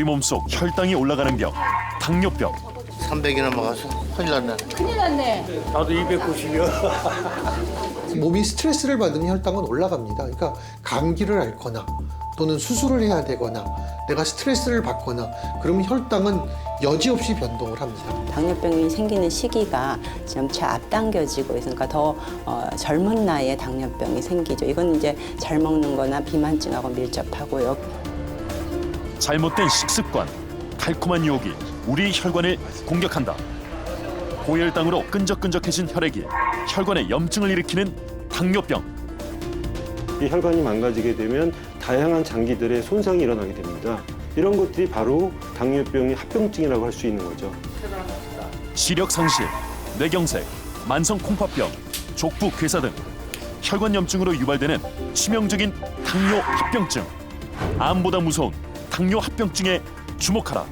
몸속 혈당이 올라가는 병, 당뇨병. 300이나 먹어서 큰일 났네. 큰일 났네. 나도 290이요. 몸이 스트레스를 받으면 혈당은 올라갑니다. 그러니까 감기를 앓거나 또는 수술을 해야 되거나 내가 스트레스를 받거나 그러면 혈당은 여지없이 변동을 합니다. 당뇨병이 생기는 시기가 점차 앞당겨지고 있으니까 더 젊은 나이에 당뇨병이 생기죠. 이건 이제 잘 먹는 거나 비만증하고 밀접하고요. 잘못된 식습관, 달콤한 유혹이 우리 혈관을 공격한다. 고혈당으로 끈적끈적해진 혈액이 혈관에 염증을 일으키는 당뇨병. 이 혈관이 망가지게 되면 다양한 장기들의 손상이 일어나게 됩니다. 이런 것들이 바로 당뇨병의 합병증이라고 할 수 있는 거죠. 시력 상실, 뇌경색, 만성 콩팥병, 족부 괴사 등 혈관 염증으로 유발되는 치명적인 당뇨 합병증. 암보다 무서운 당뇨 합병증에 주목하라.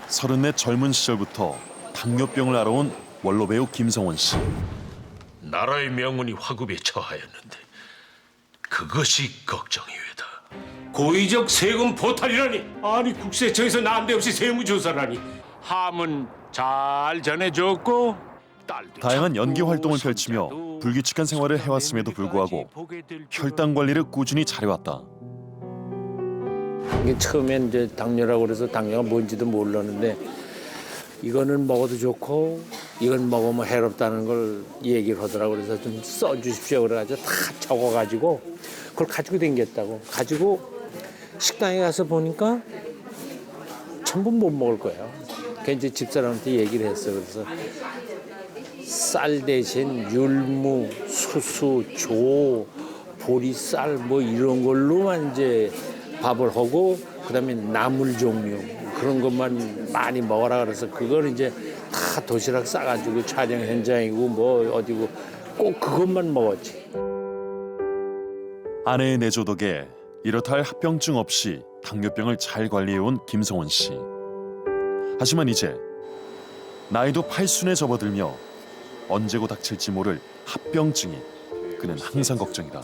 34 젊은 시절부터 당뇨병을 알아온 원로 배우 김성원 씨. 나라의 명운이 화급에 처하였는데 그것이 걱정이외다. 고의적 세금 포탈이라니. 아니 국세청에서 난데없이 세무조사라니. 함은 잘 전해줬고 딸도 다양한 연기 찾고 활동을 펼치며 손자도 불규칙한 생활을 해왔음에도 불구하고 보게 될 혈당 관리를 꾸준히 잘해왔다. 이게 처음엔 이제 당뇨라고 그래서 당뇨가 뭔지도 몰랐는데 이거는 먹어도 좋고 이건 먹으면 해롭다는 걸 얘기를 하더라고. 그래서 좀 써주십시오 그래가지고 다 적어가지고 그걸 가지고 댕겼다고. 가지고 식당에 가서 보니까 전부 못 먹을 거예요. 그래서 이제 집사람한테 얘기를 했어. 그래서 쌀 대신 율무, 수수, 조, 보리쌀 뭐 이런 걸로만 이제 밥을 하고 그다음에 나물 종류 그런 것만 많이 먹어라 그래서 그걸 이제 다 도시락 싸가지고 촬영 현장이고 뭐 어디고 꼭 그것만 먹었지. 아내의 내조 덕에 이렇다 할 합병증 없이 당뇨병을 잘 관리해온 김성원 씨. 하지만 이제 나이도 팔순에 접어들며 언제고 닥칠지 모를 합병증이 그는 항상 걱정이다.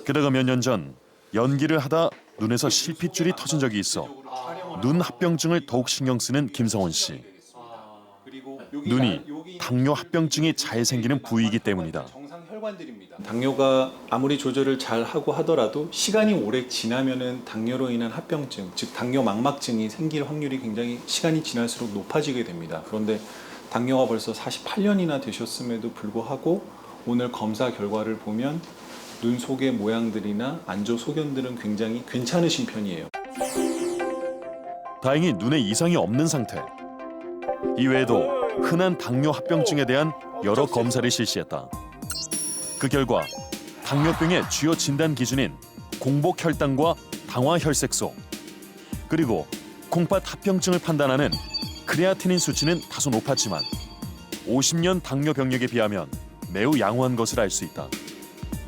게다가 몇 년 전 연기를 하다 눈에서 실핏줄이 터진 적이 있어 눈 합병증을 더욱 신경 쓰는 김성원 씨. 눈이 당뇨 합병증이 잘 생기는 부위이기 때문이다. 당뇨가 아무리 조절을 잘 하고 하더라도 시간이 오래 지나면은 당뇨로 인한 합병증, 즉 당뇨 망막증이 생길 확률이 굉장히 시간이 지날수록 높아지게 됩니다. 그런데 당뇨가 벌써 48년이나 되셨음에도 불구하고 오늘 검사 결과를 보면 눈 속의 모양들이나 안조 소견들은 굉장히 괜찮으신 편이에요. 다행히 눈에 이상이 없는 상태. 이외에도 흔한 당뇨 합병증에 대한 여러 검사를 실시했다. 그 결과 당뇨병의 주요 진단 기준인 공복 혈당과 당화 혈색소 그리고 콩팥 합병증을 판단하는 크레아티닌 수치는 다소 높았지만 50년 당뇨 병력에 비하면 매우 양호한 것을 알 수 있다.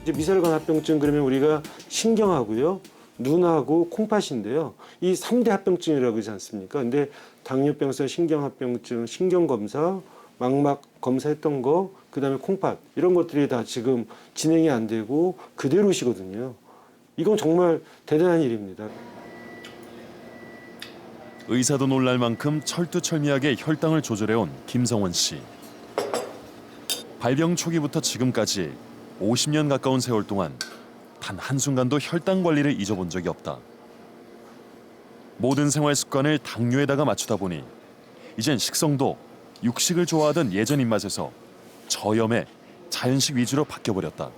이제 미세혈관 합병증 그러면 우리가 신경하고요, 눈하고 콩팥인데요. 이 3대 합병증이라고 하지 않습니까? 근데 당뇨병성 신경합병증, 신경검사, 망막 검사했던 거, 그다음에 콩팥 이런 것들이 다 지금 진행이 안 되고 그대로시거든요. 이건 정말 대단한 일입니다. 의사도 놀랄 만큼 철두철미하게 혈당을 조절해온 김성원 씨. 발병 초기부터 지금까지 50년 가까운 세월 동안 단 한순간도 혈당 관리를 잊어본 적이 없다. 모든 생활 습관을 당뇨에다가 맞추다 보니 이젠 식성도 육식을 좋아하던 예전 입맛에서 저염에 자연식 위주로 바뀌어버렸다.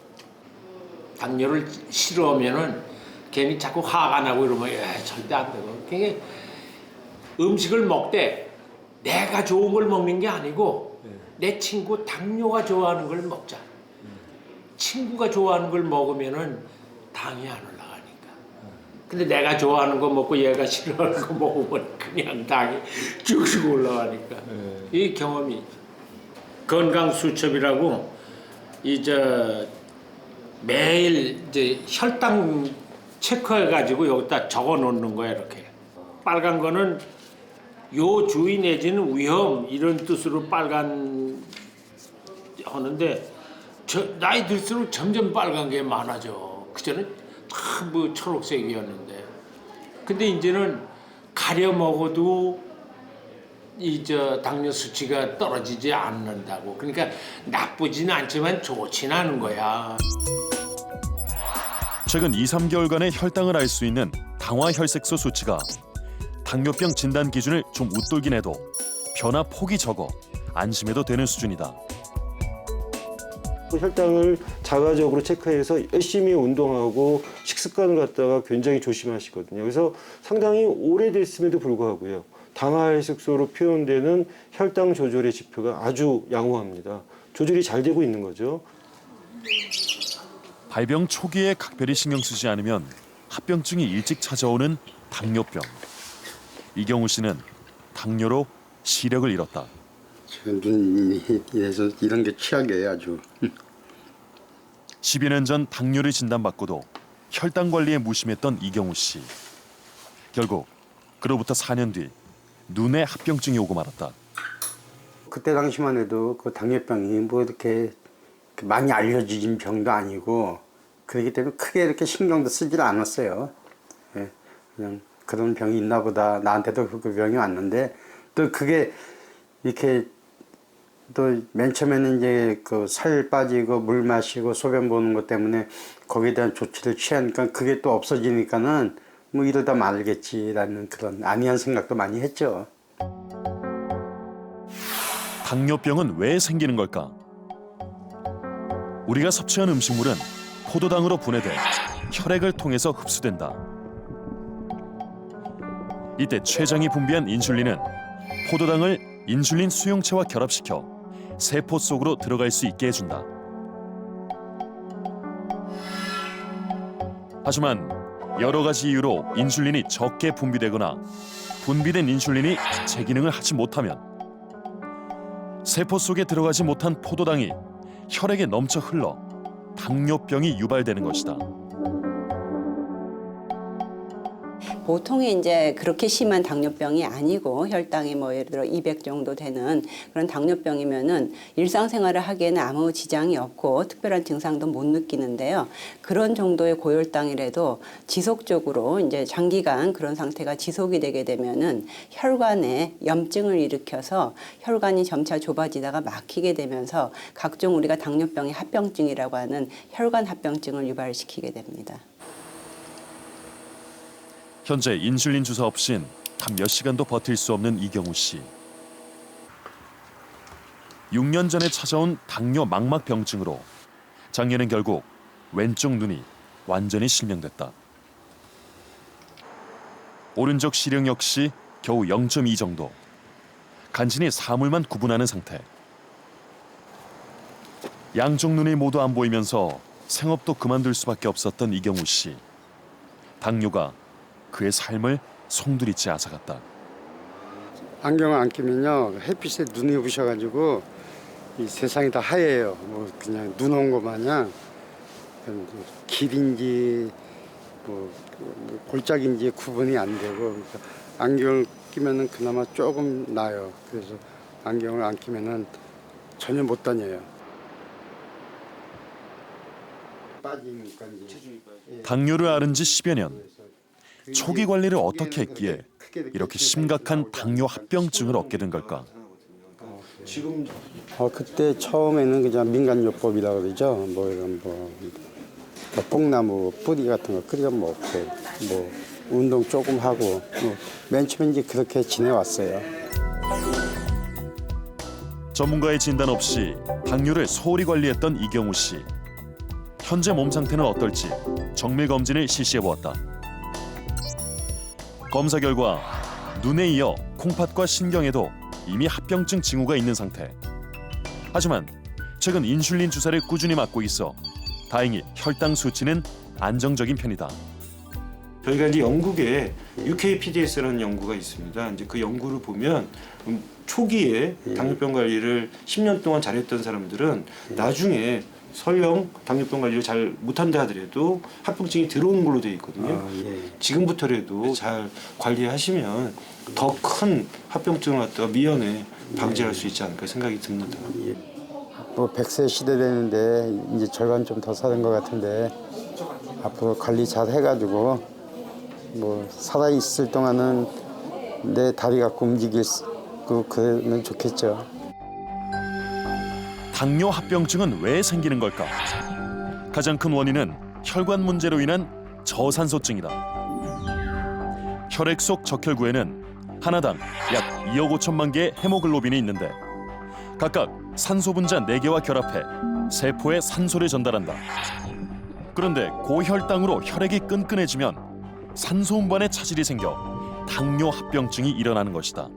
당뇨를 싫어하면은 괜히 자꾸 화가 나고 이러면 절대 안 되고. 그게 음식을 먹되 내가 좋은 걸 먹는 게 아니고 내 친구 당뇨가 좋아하는 걸 먹자. 친구가 좋아하는 걸 먹으면은 당이 안 올라가니까. 근데 내가 좋아하는 거 먹고 얘가 싫어하는 거 먹으면 그냥 당이 쭉쭉 올라가니까. 이 경험이 건강 수첩이라고 이제 매일 이제 혈당 체크해 가지고 여기다 적어 놓는 거야 이렇게. 빨간 거는 요주의 내지는 위험 이런 뜻으로 빨간 하는데 나이 들수록 점점 빨간 게 많아져. 그전엔 다 뭐 초록색이었는데, 근데 이제는 가려 먹어도 당뇨 수치가 떨어지지 않는다고. 그러니까 나쁘진 않지만 좋진 않은 거야. 최근 2, 3개월간의 혈당을 알 수 있는 당화 혈색소 수치가 당뇨병 진단 기준을 좀 웃돌긴 해도 변화 폭이 적어 안심해도 되는 수준이다. 혈당을 자가적으로 체크해서 열심히 운동하고 식습관을 갖다가 굉장히 조심하시거든요. 그래서 상당히 오래됐음에도 불구하고요. 당화혈색소로 표현되는 혈당 조절의 지표가 아주 양호합니다. 조절이 잘 되고 있는 거죠. 발병 초기에 각별히 신경 쓰지 않으면 합병증이 일찍 찾아오는 당뇨병. 이경우 씨는 당뇨로 시력을 잃었다. 지금 눈에서 이런 게 최악이에요, 아주. 12년 전 당뇨를 진단받고도 혈당 관리에 무심했던 이경우 씨. 결국 그로부터 4년 뒤 눈에 합병증이 오고 말았다. 그때 당시만 해도 그 당뇨병이 뭐 이렇게 많이 알려진 병도 아니고 그렇기 때문에 크게 이렇게 신경도 쓰질 않았어요. 예, 그냥 그런 병이 있나 보다. 나한테도 그 병이 왔는데 또 그게 이렇게 또 맨 처음에는 이제 그 살 빠지고 물 마시고 소변 보는 것 때문에 거기에 대한 조치를 취하니까 그게 또 없어지니까는 뭐 이러다 말겠지라는 그런 안이한 생각도 많이 했죠. 당뇨병은 왜 생기는 걸까? 우리가 섭취한 음식물은 포도당으로 분해돼 혈액을 통해서 흡수된다. 이때 췌장이 분비한 인슐린은 포도당을 인슐린 수용체와 결합시켜 세포 속으로 들어갈 수 있게 해준다. 하지만 여러 가지 이유로 인슐린이 적게 분비되거나 분비된 인슐린이 제 기능을 하지 못하면 세포 속에 들어가지 못한 포도당이 혈액에 넘쳐 흘러 당뇨병이 유발되는 것이다. 보통의 이제 그렇게 심한 당뇨병이 아니고 혈당이 뭐 예를 들어 200 정도 되는 그런 당뇨병이면은 일상생활을 하기에는 아무 지장이 없고 특별한 증상도 못 느끼는데요. 그런 정도의 고혈당이라도 지속적으로 이제 장기간 그런 상태가 지속이 되게 되면은 혈관에 염증을 일으켜서 혈관이 점차 좁아지다가 막히게 되면서 각종 우리가 당뇨병의 합병증이라고 하는 혈관 합병증을 유발시키게 됩니다. 현재 인슐린 주사 없인 단 몇 시간도 버틸 수 없는 이경우 씨. 6년 전에 찾아온 당뇨 망막병증으로 작년엔 결국 왼쪽 눈이 완전히 실명됐다. 오른쪽 시력 역시 겨우 0.2 정도. 간신히 사물만 구분하는 상태. 양쪽 눈이 모두 안 보이면서 생업도 그만둘 수밖에 없었던 이경우 씨. 당뇨가 그의 삶을 송두리째 앗아갔다. 안경을 안 끼면요 햇빛에 눈이 부셔가지고 이 세상이 다 하얘요. 뭐 그냥 눈 온 거 마냥 길인지 뭐 골짜기인지 구분이 안 되고 그러니까 안경을 끼면은 그나마 조금 나아요. 그래서 안경을 안 끼면은 전혀 못 다녀요. 빠지니까 이제. 당뇨를 앓은 지 10여 년. 초기 관리를 어떻게 했기에 이렇게 심각한 당뇨 합병증을 얻게 된 걸까? 지금 그때 처음에는 그냥 민간요법이라고 그러죠. 뭐 이런 뽕나무 뿌리 같은 거 끓여 먹고 뭐 운동 조금 하고 맨 처음에 이제 그렇게 지내왔어요. 전문가의 진단 없이 당뇨를 소홀히 관리했던 이경우 씨. 현재 몸 상태는 어떨지 정밀 검진을 실시해 보았다. 검사 결과 눈에 이어 콩팥과 신경에도 이미 합병증 징후가 있는 상태. 하지만 최근 인슐린 주사를 꾸준히 맞고 있어 다행히 혈당 수치는 안정적인 편이다. 저희가 이제 영국에 UKPDS라는 연구가 있습니다. 이제 그 연구를 보면 초기에 당뇨병 관리를 10년 동안 잘했던 사람들은 나중에 설령 당뇨병 관리를 잘 못한다 하더라도 합병증이 들어오는 걸로 되어 있거든요. 지금부터라도 잘 관리하시면 더 큰 합병증을 갖다가 미연에 방지할 수 있지 않을까 생각이 듭니다. 뭐 100세 시대 되는데 이제 절반 좀 더 사는 것 같은데 앞으로 관리 잘 해가지고 뭐 살아 있을 동안은 내 다리 갖고 움직일 그러면 좋겠죠. 당뇨 합병증은 왜 생기는 걸까? 가장 큰 원인은 혈관 문제로 인한 저산소증이다. 혈액 속 적혈구에는 하나당 약 2억 5천만 개의 헤모글로빈이 있는데 각각 산소 분자 4개와 결합해 세포에 산소를 전달한다. 그런데 고혈당으로 혈액이 끈끈해지면 산소 운반에 차질이 생겨 당뇨 합병증이 일어나는 것이다.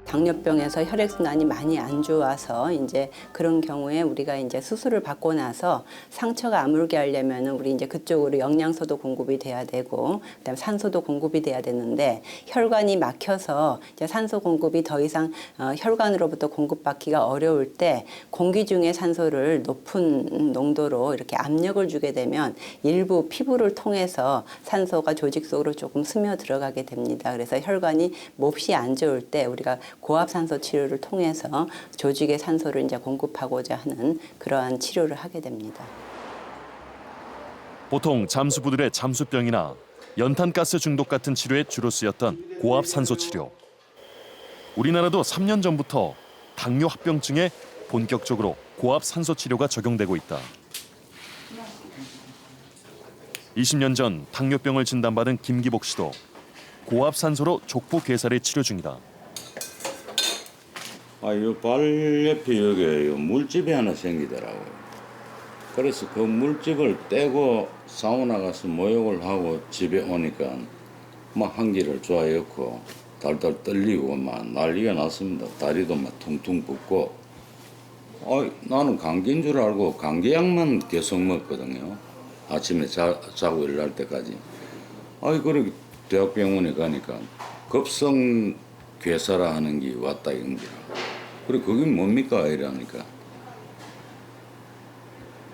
당뇨병에서 혈액순환이 많이 안 좋아서 이제 그런 경우에 우리가 이제 수술을 받고 나서 상처가 아물게 하려면은 우리 이제 그쪽으로 영양소도 공급이 돼야 되고 그다음에 산소도 공급이 돼야 되는데 혈관이 막혀서 이제 산소 공급이 더 이상 혈관으로부터 공급받기가 어려울 때 공기 중에 산소를 높은 농도로 이렇게 압력을 주게 되면 일부 피부를 통해서 산소가 조직 속으로 조금 스며 들어가게 됩니다. 그래서 혈관이 몹시 안 좋을 때 우리가 고압산소 치료를 통해서 조직에 산소를 이제 공급하고자 하는 그러한 치료를 하게 됩니다. 보통 잠수부들의 잠수병이나 연탄가스 중독 같은 치료에 주로 쓰였던 고압산소 치료. 우리나라도 3년 전부터 당뇨 합병증에 본격적으로 고압산소 치료가 적용되고 있다. 20년 전 당뇨병을 진단받은 김기복 씨도 고압산소로 족부 괴사를 치료 중이다. 요 발 옆에 여기 물집이 하나 생기더라고요. 그래서 그 물집을 떼고 사우나 가서 목욕을 하고 집에 오니까 막 한기를 좋아했고 달달 떨리고 막 난리가 났습니다. 다리도 막 퉁퉁 붓고. 나는 감기인 줄 알고 감기약만 계속 먹거든요. 아침에 자고 일어날 때까지. 그렇게 대학병원에 가니까 급성 괴사라 하는 게 왔다 이건기라. 그래 그게 뭡니까 이러니까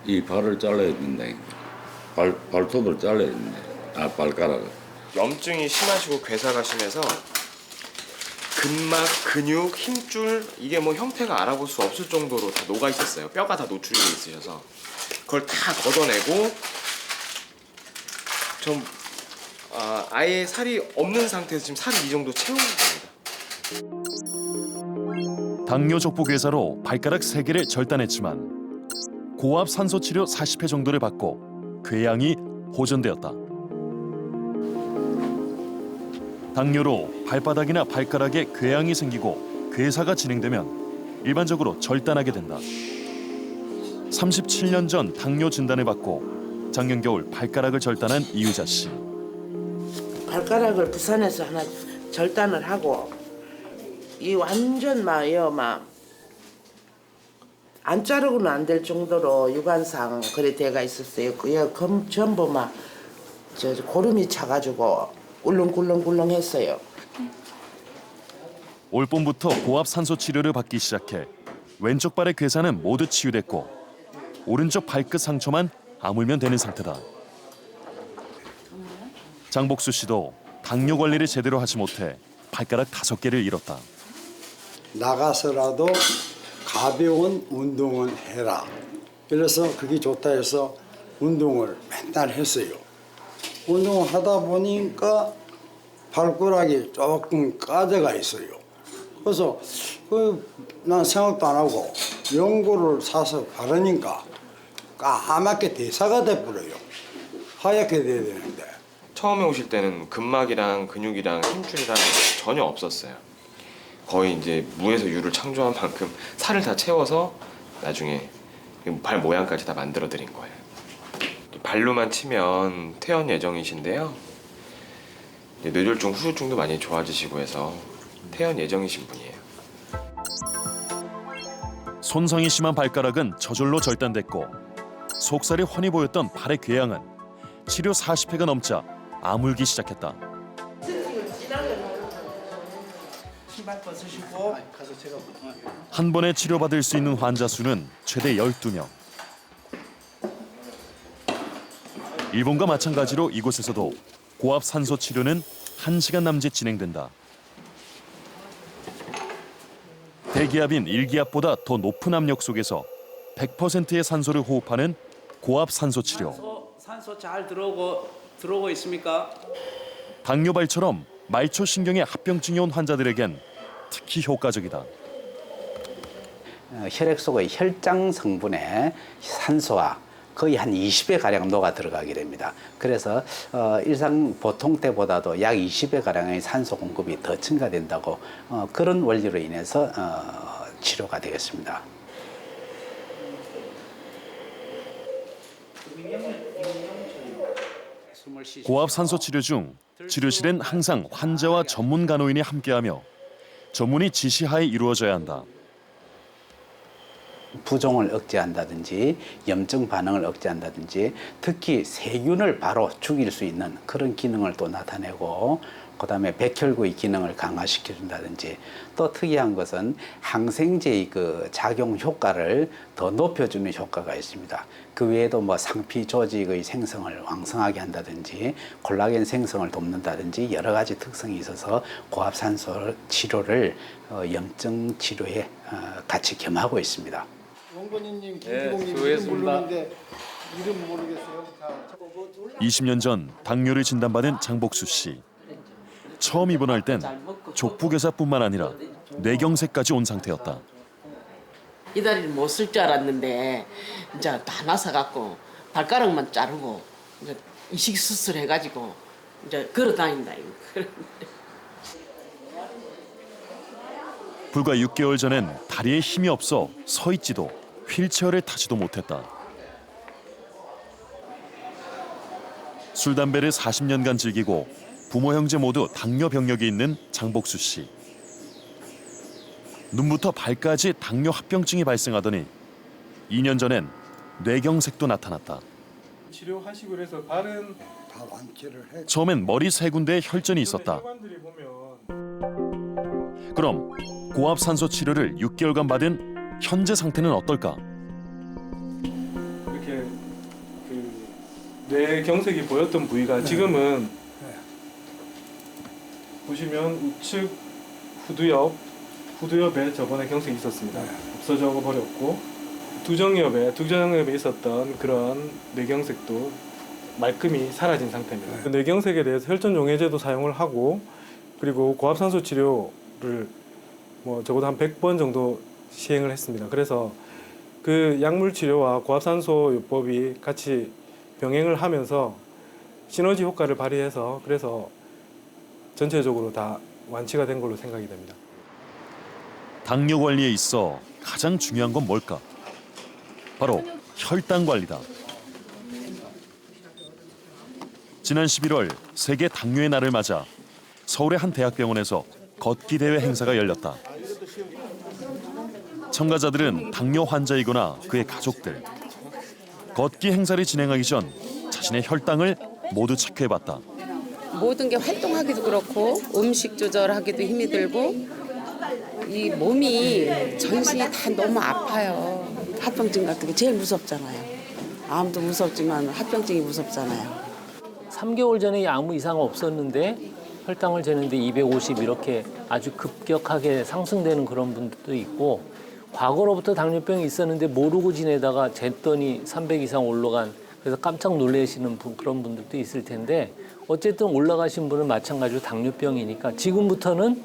이 발을 잘라야 된다. 발톱을 잘라야 된다. 발가락을. 염증이 심하시고 괴사가 심해서 근막, 근육, 힘줄 이게 뭐 형태가 알아볼 수 없을 정도로 다 녹아 있었어요. 뼈가 다 노출이 돼 있으셔서 그걸 다 걷어내고 좀 아예 살이 없는 상태에서 지금 살을 이 정도 채운 겁니다. 당뇨 족부 괴사로 발가락 3개를 절단했지만 고압 산소 치료 40회 정도를 받고 궤양이 호전되었다. 당뇨로 발바닥이나 발가락에 궤양이 생기고 괴사가 진행되면 일반적으로 절단하게 된다. 37년 전 당뇨 진단을 받고 작년 겨울 발가락을 절단한 이유자 씨. 발가락을 부산에서 하나 절단을 하고 이 완전 안 자르고는 안 될 정도로 유관상 그래 돼가 있었어요. 그게 전부 고름이 차가지고 꿀렁꿀렁꿀렁했어요. 올 봄부터 고압 산소 치료를 받기 시작해 왼쪽 발의 괴사는 모두 치유됐고 오른쪽 발끝 상처만 아물면 되는 상태다. 장복수 씨도 당뇨 관리를 제대로 하지 못해 발가락 5개를 잃었다. 나가서라도 가벼운 운동은 해라. 그래서 그게 좋다 해서 운동을 맨날 했어요. 운동을 하다 보니까 발가락이 조금 까져가 있어요. 그래서 난 생각도 안 하고 연고를 사서 바르니까 까맣게 대사가 돼버려요. 하얗게 돼야 되는데. 처음에 오실 때는 근막이랑 근육이랑 힘줄이랑 전혀 없었어요. 거의 이제 무에서 유를 창조한 만큼 살을 다 채워서 나중에 발 모양까지 다 만들어 드린 거예요. 발로만 치면 퇴원 예정이신데요. 뇌졸중, 후유증도 많이 좋아지시고 해서 퇴원 예정이신 분이에요. 손상이 심한 발가락은 저절로 절단됐고 속살이 훤히 보였던 발의 궤양은 치료 40회가 넘자 아물기 시작했다. 신발 벗으시고 한 번에 치료받을 수 있는 환자 수는 최대 12명. 일본과 마찬가지로 이곳에서도 고압 산소 치료는 1시간 남짓 진행된다. 대기압인 1기압보다 더 높은 압력 속에서 100%의 산소를 호흡하는 고압 산소 치료. 산소 잘 들어오고 있습니까? 당뇨발처럼 말초신경의 합병증이 온 환자들에겐 특히 효과적이다. 혈액 속의 혈장 성분에 산소와 거의 한 20배 가량 녹아 들어가게 됩니다. 그래서 일상 보통 때보다도 약 20배 가량의 산소 공급이 더 증가된다고 그런 원리로 인해서 치료가 되겠습니다. 고압 산소 치료 중 치료실엔 항상 환자와 전문 간호인이 함께하며 전문의 지시하에 이루어져야 한다. 부종을 억제한다든지 염증 반응을 억제한다든지 특히 세균을 바로 죽일 수 있는 그런 기능을 또 나타내고 그다음에 백혈구의 기능을 강화시켜준다든지 또 특이한 것은 항생제의 그 작용 효과를 더 높여주는 효과가 있습니다. 그 외에도 뭐 상피 조직의 생성을 왕성하게 한다든지 콜라겐 생성을 돕는다든지 여러 가지 특성이 있어서 고압산소 치료를 염증 치료에 같이 겸하고 있습니다. 원건희님, 네, 김기봉님 수고했습니다. 이름 모르는데 이름 모르겠어요. 20년 전 당뇨를 진단받은 장복수 씨. 처음 입원할 땐 족부괴사뿐만 아니라 뇌경색까지 온 상태였다. 이 다리를 못 쓸 줄 알았는데 이제 다 나서 갖고 발가락만 자르고 이제 이식 수술 해가지고 이제 걸어 다닌다 이거. 불과 6개월 전엔 다리에 힘이 없어 서 있지도 휠체어를 타지도 못했다. 술 담배를 40년간 즐기고 부모 형제 모두 당뇨 병력이 있는 장복수 씨. 눈부터 발까지 당뇨 합병증이 발생하더니 2년 전엔 뇌경색도 나타났다. 치료하시고 그래서 발은 다 완치를 해. 처음엔 머리 세 군데에 혈전이 있었다. 혈관들이 보면 그럼 고압 산소 치료를 6개월간 받은 현재 상태는 어떨까? 이렇게 뇌경색이 보였던 부위가 지금은 보시면 우측 후두엽에 저번에 경색이 있었습니다. 없어져 버렸고 두정엽에 있었던 그런 뇌경색도 말끔히 사라진 상태입니다. 뇌경색에 대해서 혈전 용해제도 사용을 하고 그리고 고압산소 치료를 뭐 적어도 한 100번 정도 시행을 했습니다. 그래서 그 약물 치료와 고압산소 요법이 같이 병행을 하면서 시너지 효과를 발휘해서 그래서 전체적으로 다 완치가 된 걸로 생각이 됩니다. 당뇨 관리에 있어 가장 중요한 건 뭘까? 바로 혈당 관리다. 지난 11월 세계 당뇨의 날을 맞아 서울의 한 대학병원에서 걷기 대회 행사가 열렸다. 참가자들은 당뇨 환자이거나 그의 가족들. 걷기 행사를 진행하기 전 자신의 혈당을 모두 체크해봤다. 모든 게 활동하기도 그렇고 음식 조절하기도 힘이 들고 이 몸이 전신이 다 너무 아파요. 합병증 같은 게 제일 무섭잖아요. 암도 무섭지만 합병증이 무섭잖아요. 3개월 전에 아무 이상 없었는데 혈당을 재는데 250 이렇게 아주 급격하게 상승되는 그런 분들도 있고 과거로부터 당뇨병이 있었는데 모르고 지내다가 쟀더니 300 이상 올라간 그래서 깜짝 놀라시는 그런 분들도 있을 텐데 어쨌든 올라가신 분은 마찬가지로 당뇨병이니까 지금부터는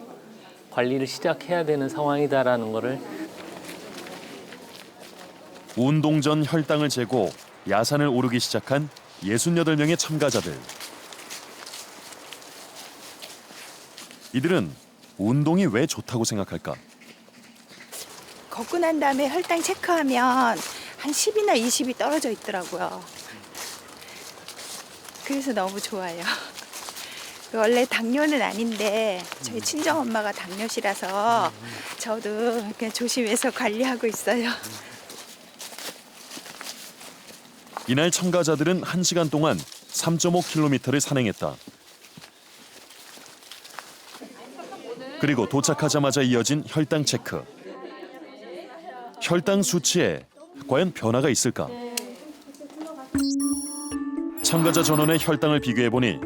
관리를 시작해야 되는 상황이다라는 거를 운동 전 혈당을 재고 야산을 오르기 시작한 68명의 참가자들. 이들은 운동이 왜 좋다고 생각할까? 걷고 난 다음에 혈당 체크하면 한 10이나 20이 떨어져 있더라고요. 그래서 너무 좋아요. 원래 당뇨는 아닌데 저희 친정엄마가 당뇨시라서 저도 그냥 조심해서 관리하고 있어요. 이날 참가자들은 1시간 동안 3.5km를 산행했다. 그리고 도착하자마자 이어진 혈당 체크. 혈당 수치에 과연 변화가 있을까? 참가자 전원의 혈당을 비교해보니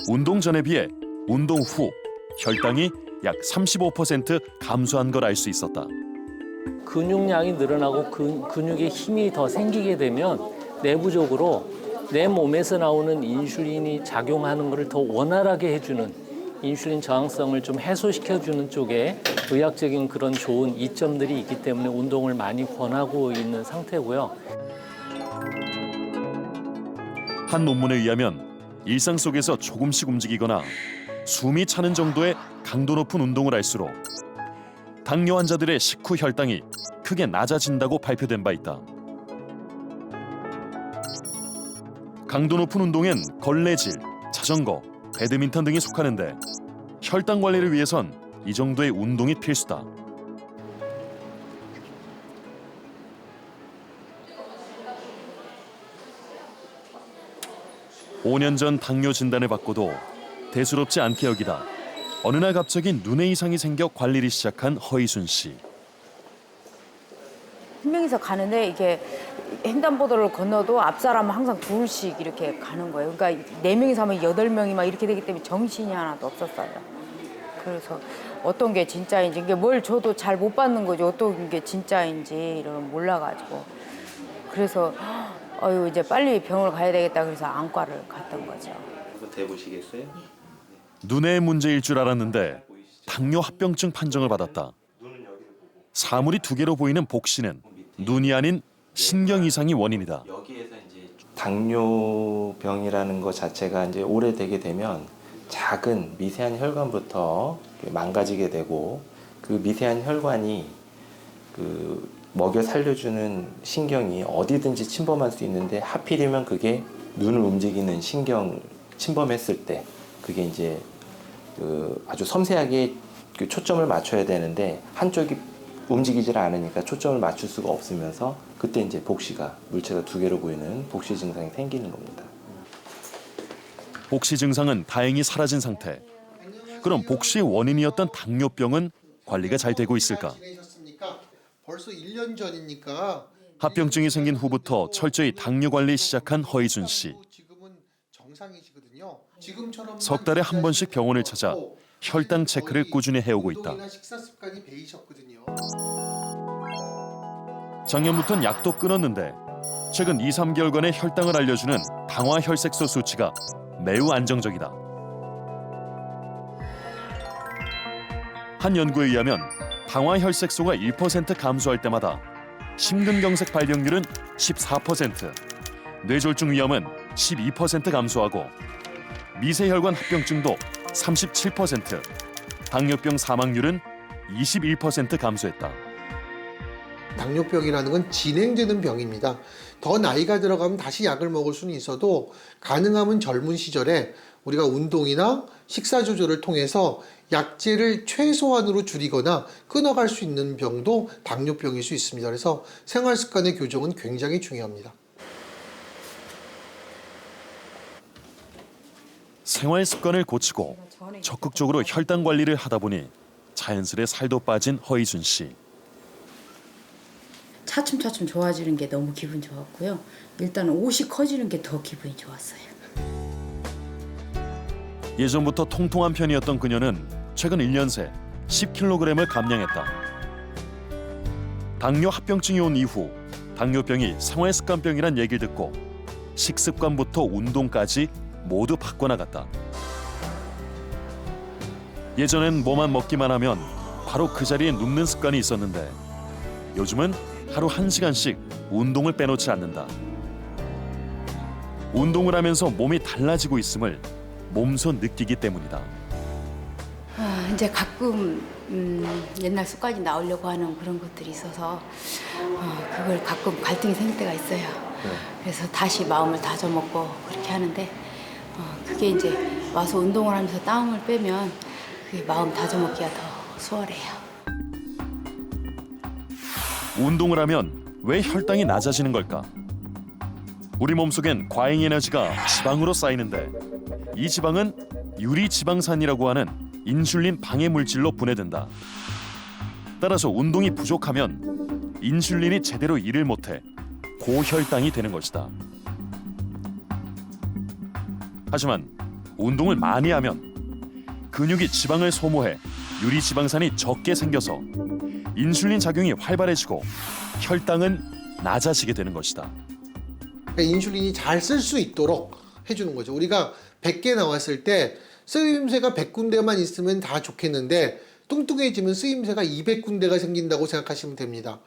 운동 전에 비해 운동 후 혈당이 약 35% 감소한 걸 알 수 있었다. 근육량이 늘어나고 근육에 힘이 더 생기게 되면 내부적으로 내 몸에서 나오는 인슐린이 작용하는 것을 더 원활하게 해주는 인슐린 저항성을 좀 해소시켜주는 쪽에 의학적인 그런 좋은 이점들이 있기 때문에 운동을 많이 권하고 있는 상태고요. 한 논문에 의하면 일상 속에서 조금씩 움직이거나 숨이 차는 정도의 강도 높은 운동을 할수록 당뇨 환자들의 식후 혈당이 크게 낮아진다고 발표된 바 있다. 강도 높은 운동엔 걸레질, 자전거, 배드민턴 등이 속하는데 혈당 관리를 위해선 이 정도의 운동이 필수다. (5년) 전 당뇨 진단을 받고도 대수롭지 않게 여기다 어느 날 갑자기 눈에 이상이 생겨 관리를 시작한 허이순 씨. 한 명이서 가는데 이게 횡단보도를 건너도 앞 사람은 항상 둘씩 이렇게 가는 거예요. 그러니까 4명이서 하면 8명이 막 이렇게 되기 때문에 정신이 하나도 없었어요. 그래서 어떤 게 진짜인지, 이게 뭘 줘도 잘 못 받는 거지 어떤 게 진짜인지 이런 몰라가지고. 그래서 이제 빨리 병원을 가야 되겠다 그래서 안과를 갔던 거죠. 대보시겠어요? 눈의 문제일 줄 알았는데 당뇨 합병증 판정을 받았다. 사물이 2개로 보이는 복시는 눈이 아닌 신경 이상이 원인이다. 당뇨병이라는 것 자체가 이제 오래되게 되면 작은 미세한 혈관부터 망가지게 되고 그 미세한 혈관이 그 먹여 살려주는 신경이 어디든지 침범할 수 있는데 하필이면 그게 눈을 움직이는 신경 침범했을 때 그게 이제 그 아주 섬세하게 그 초점을 맞춰야 되는데 한쪽이 움직이질 않으니까 초점을 맞출 수가 없으면서 그때 이제 복시가 물체가 2개로 보이는 복시 증상이 생기는 겁니다. 복시 증상은 다행히 사라진 상태. 그럼 복시의 원인이었던 당뇨병은 관리가 잘 되고 있을까? 벌써 1년 전이니까 합병증이 생긴 후부터 철저히 당뇨 관리 시작한 허이순 씨. 정상이시거든요. 지금처럼 석 달에 한 번씩 병원을 찾아 혈당 체크를 꾸준히 해오고 있다. 운동이나 식사 습관이 배이셨거든요. 작년부터는 약도 끊었는데 최근 2-3개월간의 혈당을 알려주는 당화 혈색소 수치가 매우 안정적이다. 한 연구에 의하면 당화 혈색소가 1% 감소할 때마다 심근경색 발병률은 14%, 뇌졸중 위험은 12% 감소하고 미세혈관 합병증도 37%, 당뇨병 사망률은 21% 감소했다. 당뇨병이라는 건 진행되는 병입니다. 더 나이가 들어가면 다시 약을 먹을 수는 있어도 가능하면 젊은 시절에 우리가 운동이나 식사 조절을 통해서 약제를 최소한으로 줄이거나 끊어갈 수 있는 병도 당뇨병일 수 있습니다. 그래서 생활 습관의 교정은 굉장히 중요합니다. 생활 습관을 고치고 적극적으로 혈당 관리를 하다 보니 자연스레 살도 빠진 허이순 씨. 차츰차츰 좋아지는 게 너무 기분 좋았고요. 일단 옷이 커지는 게 더 기분이 좋았어요. 예전부터 통통한 편이었던 그녀는 최근 1년 새 10kg을 감량했다. 당뇨 합병증이 온 이후 당뇨병이 생활습관병이란 얘기를 듣고 식습관부터 운동까지 모두 바꿔나갔다. 예전엔 뭐만 먹기만 하면 바로 그 자리에 눕는 습관이 있었는데 요즘은 하루 1시간씩 운동을 빼놓지 않는다. 운동을 하면서 몸이 달라지고 있음을 몸소 느끼기 때문이다. 이제 가끔 옛날 습관이 나오려고 하는 그런 것들이 있어서 그걸 가끔 갈등이 생길 때가 있어요. 그래서 다시 마음을 다져먹고 그렇게 하는데 그게 이제 와서 운동을 하면서 땀을 빼면 그게 마음 다져먹기가 더 수월해요. 운동을 하면 왜 혈당이 낮아지는 걸까? 우리 몸속엔 과잉 에너지가 지방으로 쌓이는데 이 지방은 유리지방산이라고 하는 인슐린 방해 물질로 분해된다. 따라서 운동이 부족하면 인슐린이 제대로 일을 못해 고혈당이 되는 것이다. 하지만 운동을 많이 하면 근육이 지방을 소모해 유리지방산이 적게 생겨서 인슐린 작용이 활발해지고 혈당은 낮아지게 되는 것이다. 그러니까 인슐린이 잘 쓸 수 있도록 해주는 거죠. 우리가 100개 나왔을 때 쓰임새가 100군데만 있으면 다 좋겠는데 뚱뚱해지면 쓰임새가 200군데가 생긴다고 생각하시면 됩니다.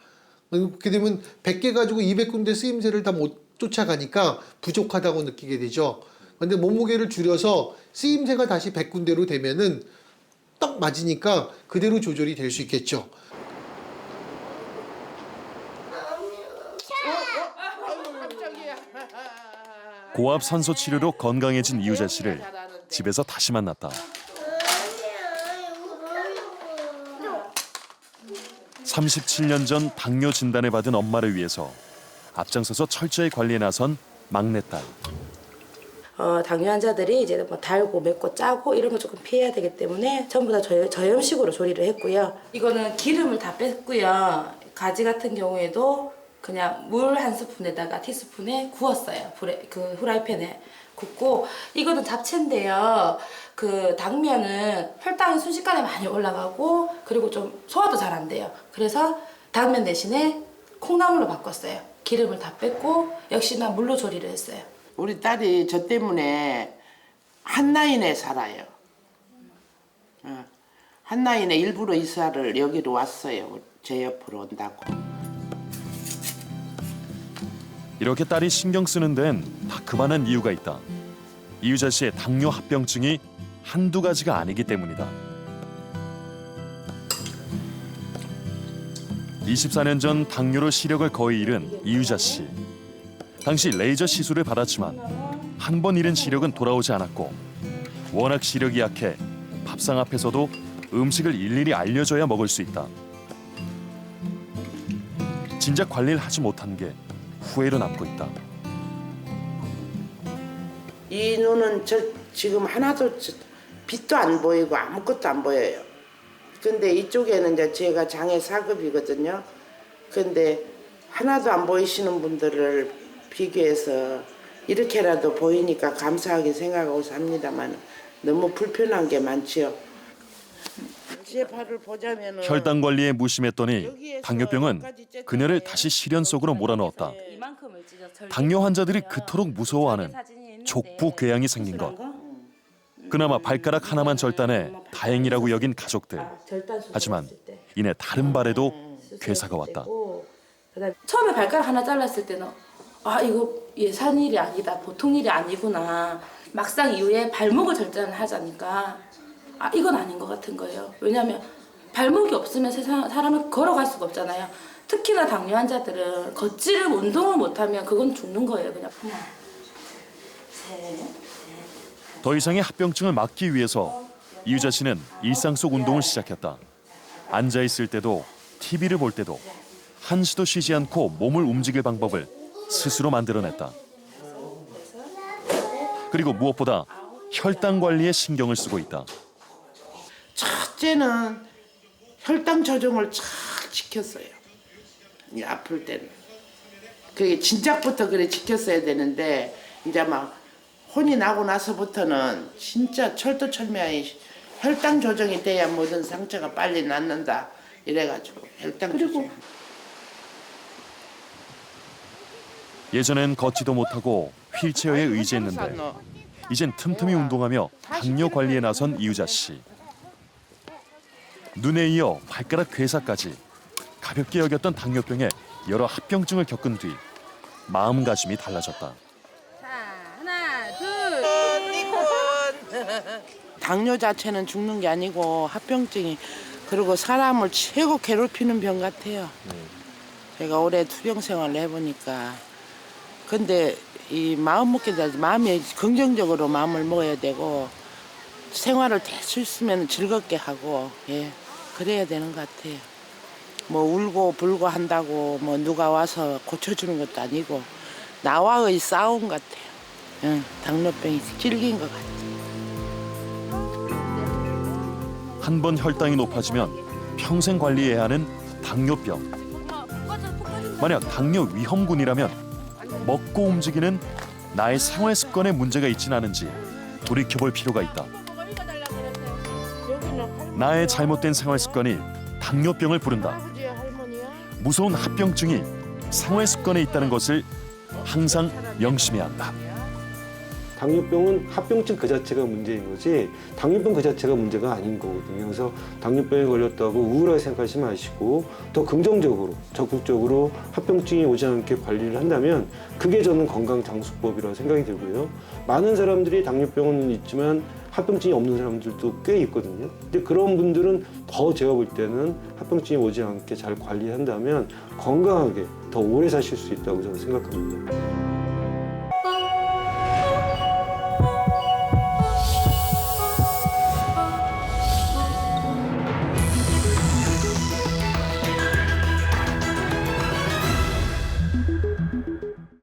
그렇게 되면 100개 가지고 200군데 쓰임새를 다 못 쫓아가니까 부족하다고 느끼게 되죠. 근데 몸무게를 줄여서 쓰임새가 다시 100군데로 되면은 딱 맞으니까 그대로 조절이 될 수 있겠죠. 고압 산소 치료로 건강해진 이유자 씨를 집에서 다시 만났다. 37년 전 당뇨 진단을 받은 엄마를 위해서 앞장서서 철저히 관리에 나선 막내딸. 당뇨 환자들이 이제 뭐 달고 맵고 짜고 이런 거 조금 피해야 되기 때문에 전부 다 저염식으로 조리를 했고요. 이거는 기름을 다 뺐고요. 가지 같은 경우에도 그냥 물 한 스푼에다가 티스푼에 구웠어요. 그 후라이팬에 굽고, 이거는 잡채인데요. 그 당면은 혈당이 순식간에 많이 올라가고 그리고 좀 소화도 잘 안 돼요. 그래서 당면 대신에 콩나물로 바꿨어요. 기름을 다 뺐고 역시나 물로 조리를 했어요. 우리 딸이 저 때문에 한라인에 살아요. 한라인에 일부러 이사를 여기로 왔어요. 제 옆으로 온다고. 이렇게 딸이 신경 쓰는 데는 다 그만한 이유가 있다. 이유자 씨의 당뇨 합병증이 한두 가지가 아니기 때문이다. 24년 전 당뇨로 시력을 거의 잃은 이유자 씨. 당시 레이저 시술을 받았지만 한 번 잃은 시력은 돌아오지 않았고, 워낙 시력이 약해 밥상 앞에서도 음식을 일일이 알려줘야 먹을 수 있다. 진작 관리를 하지 못한 게 후회로 남고 있다. 이 눈은 지금 하나도 빛도 안 보이고 아무것도 안 보여요. 근데 이쪽에는 이제 제가 장애 4급이거든요. 근데 하나도 안 보이시는 분들을 비교해서 이렇게라도 보이니까 감사하게 생각하고 삽니다만 너무 불편한 게 많지요. 제 발을 보자면은 혈당 관리에 무심했더니 당뇨병은 그녀를 다시 시련 속으로 몰아넣었다. 당뇨 환자들이 그토록 무서워하는 족부 궤양이 생긴 것. 그나마 발가락 하나만 절단해 다행이라고 여긴 가족들. 하지만 이내 다른 발에도 괴사가 왔다. 처음에 발가락 하나 잘랐을 때는 이거 예산 일이 아니다, 보통 일이 아니구나. 막상 이후에 발목을 절단을 하자니까 이건 아닌 것 같은 거예요. 왜냐하면 발목이 없으면 사람은 걸어갈 수가 없잖아요. 특히나 당뇨 환자들은 걷지를 운동을 못하면 그건 죽는 거예요. 그냥 하나, 셋. 더 이상의 합병증을 막기 위해서 이유자 씨는 일상 속 운동을 시작했다. 앉아 있을 때도 TV를 볼 때도 한시도 쉬지 않고 몸을 움직일 방법을 스스로 만들어냈다. 그리고 무엇보다 혈당 관리에 신경을 쓰고 있다. 첫째는 혈당 조정을 잘 지켰어요. 아플 때는. 그게 진작부터 그래 지켰어야 되는데 이제 막 혼이 나고 나서부터는 진짜 철두철미하게 혈당 조정이 돼야 모든 상처가 빨리 낫는다 이래가지고 혈당 조정. 예전엔 걷지도 못하고 휠체어에 의지했는데 이젠 틈틈이 운동하며 당뇨 관리에 나선 이유자 씨. 눈에 이어 발가락 괴사까지 가볍게 여겼던 당뇨병에 여러 합병증을 겪은 뒤 마음가짐이 달라졌다. 당뇨 자체는 죽는 게 아니고 합병증이 그리고 사람을 최고 괴롭히는 병 같아요. 제가 오래 투병 생활을 해보니까. 근데 이 마음 먹게 되지 마음이 긍정적으로 마음을 먹어야 되고 생활을 될 수 있으면 즐겁게 하고 그래야 되는 것 같아요. 뭐 울고 불고 한다고 뭐 누가 와서 고쳐주는 것도 아니고 나와의 싸움 같아요. 당뇨병이 질긴 것 같아요. 한 번 혈당이 높아지면 평생 관리해야 하는 당뇨병. 만약 당뇨 위험군이라면 먹고 움직이는 나의 생활 습관에 문제가 있지는 않은지 돌이켜볼 필요가 있다. 나의 잘못된 생활 습관이 당뇨병을 부른다. 무서운 합병증이 생활 습관에 있다는 것을 항상 명심해야 한다. 당뇨병은 합병증 그 자체가 문제인 거지 당뇨병 그 자체가 문제가 아닌 거거든요. 그래서 당뇨병에 걸렸다고 우울하게 생각하지 마시고 더 긍정적으로 적극적으로 합병증이 오지 않게 관리를 한다면 그게 저는 건강장수법이라고 생각이 들고요. 많은 사람들이 당뇨병은 있지만 합병증이 없는 사람들도 꽤 있거든요. 근데 그런 분들은 더 제가 볼 때는 합병증이 오지 않게 잘 관리한다면 건강하게 더 오래 사실 수 있다고 저는 생각합니다.